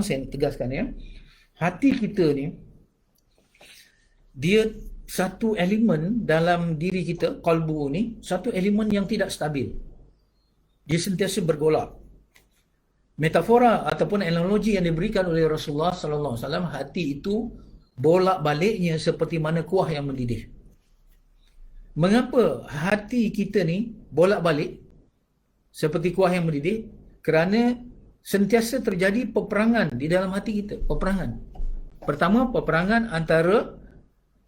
saya tegaskan ya, hati kita ni dia satu elemen dalam diri kita, qalbu ni satu elemen yang tidak stabil. Dia sentiasa bergolak. Metafora ataupun analogi yang diberikan oleh Rasulullah sallallahu alaihi wasallam, hati itu bolak-baliknya seperti mana kuah yang mendidih. Mengapa hati kita ni bolak-balik seperti kuah yang mendidih? Kerana sentiasa terjadi peperangan di dalam hati kita. Peperangan. Pertama, peperangan antara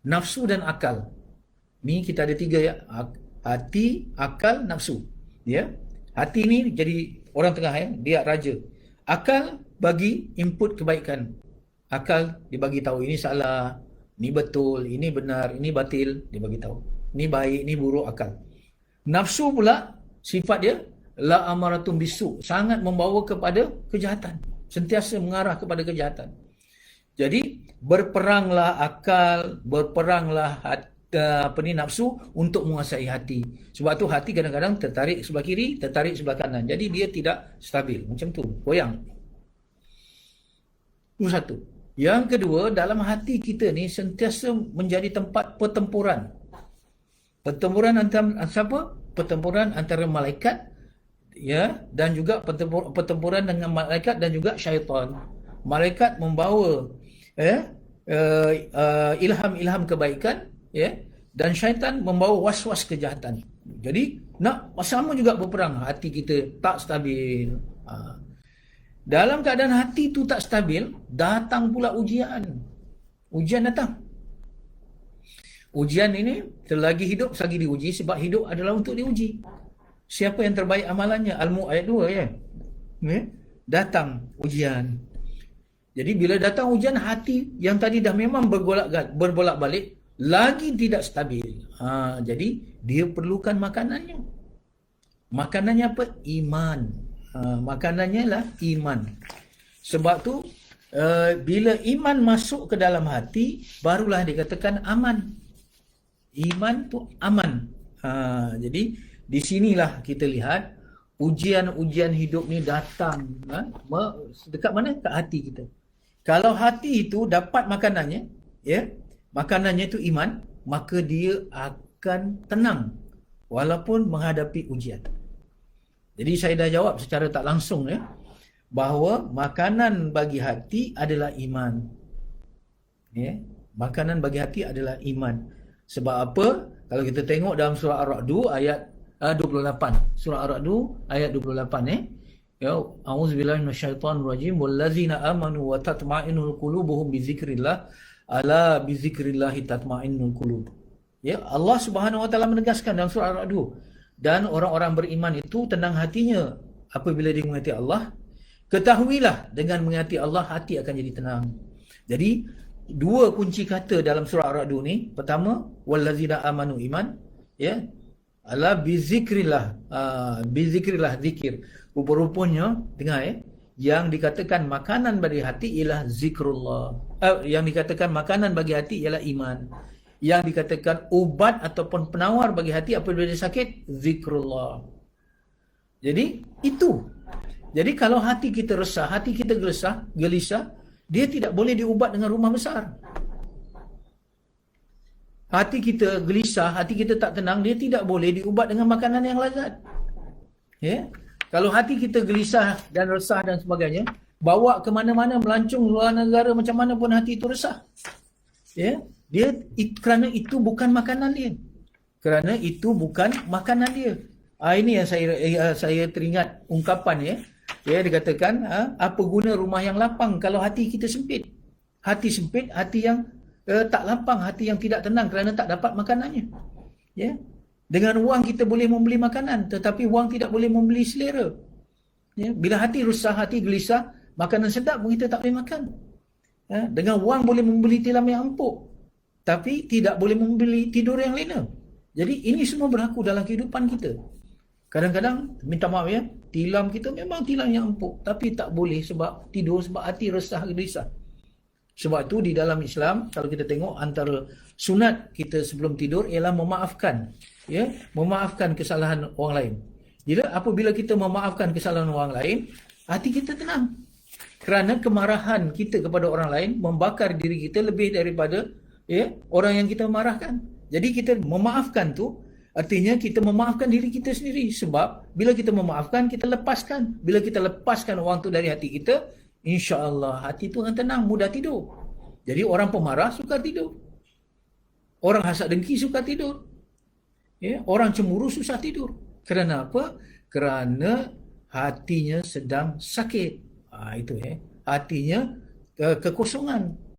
nafsu dan akal. Ni kita ada 3 ya. Hati, akal, nafsu. Ya. Hati ni jadi orang tengah ya. Dia raja. Akal bagi input kebaikan. Akal dia bagi tahu ini salah, ini betul, ini benar, ini batil, dia bagi tahu. Ini baik, ini buruk akal. Nafsu pula sifat dia la amaratum bisu, sangat membawa kepada kejahatan, sentiasa mengarah kepada kejahatan. Jadi berperanglah akal, berperanglah nafsu untuk menguasai hati. Sebab tu hati kadang-kadang tertarik sebelah kiri, tertarik sebelah kanan. Jadi dia tidak stabil, macam tu, goyang. Itu satu. Yang kedua, dalam hati kita ni sentiasa menjadi tempat pertempuran. Pertempuran antara siapa? Pertempuran antara malaikat ya, dan juga pertempuran dengan malaikat dan juga syaitan. Malaikat membawa ilham-ilham kebaikan ya, dan syaitan membawa was-was kejahatan. Jadi nak sama juga berperang, hati kita tak stabil. Dalam keadaan hati tu tak stabil, datang pula ujian. Ujian datang. Ujian ini selagi hidup, selagi diuji, sebab hidup adalah untuk diuji. Siapa yang terbaik amalannya? Al-Mulk ayat 2 ya. Datang ujian. Jadi bila datang ujian, hati yang tadi dah memang berbolak-balik, lagi tidak stabil. Jadi dia perlukan makanannya. Makanannya apa? Iman. Makanannya lah iman. Sebab tu bila iman masuk ke dalam hati, barulah dikatakan aman. Iman tu aman. Jadi di sinilah kita lihat ujian-ujian hidup ni datang dekat mana? Kat hati kita. Kalau hati itu dapat makanannya, ya, makanannya itu iman, maka dia akan tenang walaupun menghadapi ujian. Jadi saya dah jawab secara tak langsung ya, bahawa makanan bagi hati adalah iman. Ya, makanan bagi hati adalah iman. Sebab apa? Kalau kita tengok dalam surah Ar-Ra'd ayat 28. Surah Ar-Ra'd ayat 28 ya. A'udzubillahi minasyaitonir rajim. Wallazina amanu wa tatma'innul qulubuhum bizikrillah. Ala bizikrillahi tatma'innul qulub. Ya, Allah Subhanahu wa taala menegaskan dalam surah Ar-Ra'd, dan orang-orang beriman itu tenang hatinya apabila dia mengingati Allah. Ketahuilah dengan mengingati Allah, hati akan jadi tenang. Jadi dua kunci kata dalam surah Ar-Ra'd ni. Pertama, wallazina amanu iman, ya. Ala bizikrillah, bizikrillah zikir. Rupa-rupanya dengar ya, yang dikatakan makanan bagi hati ialah zikrullah. Yang dikatakan makanan bagi hati ialah iman. Yang dikatakan ubat ataupun penawar bagi hati apabila dia sakit, zikrullah. Jadi itu. Jadi kalau hati kita resah, hati kita gelisah, dia tidak boleh diubat dengan rumah besar. Hati kita gelisah, hati kita tak tenang, dia tidak boleh diubat dengan makanan yang lazat. Ya? Kalau hati kita gelisah dan resah dan sebagainya, bawa ke mana-mana, melancung luar negara macam mana pun hati itu resah. Ya? Kerana itu bukan makanan dia. Kerana itu bukan makanan dia. Ini yang saya teringat ungkapan ya. Ya, dikatakan apa guna rumah yang lapang kalau hati kita sempit. Hati sempit, hati yang tak lapang, hati yang tidak tenang kerana tak dapat makanannya. Ya. Dengan wang kita boleh membeli makanan, tetapi wang tidak boleh membeli selera. Ya. Bila hati resah, hati gelisah, makanan sedap pun kita tak boleh makan. Ya. Dengan wang boleh membeli tilam yang empuk, tapi tidak boleh membeli tidur yang lena. Jadi ini semua berlaku dalam kehidupan kita. Kadang-kadang, minta maaf ya, tilam kita memang tilam yang empuk, tapi tak boleh sebab tidur, sebab hati resah, gelisah. Sebab tu di dalam Islam, kalau kita tengok antara sunat kita sebelum tidur ialah memaafkan. Ya, memaafkan kesalahan orang lain. Apabila kita memaafkan kesalahan orang lain, hati kita tenang. Kerana kemarahan kita kepada orang lain membakar diri kita lebih daripada orang yang kita marahkan. Jadi kita memaafkan tu artinya kita memaafkan diri kita sendiri, sebab bila kita memaafkan kita lepaskan. Bila kita lepaskan orang tu dari hati kita, insya-Allah hati tu akan tenang, mudah tidur. Jadi orang pemarah suka tidur. Orang hasad dengki suka tidur. Orang cemburu susah tidur. Kerana apa? Kerana hatinya sedang sakit. Itu hatinya kekosongan.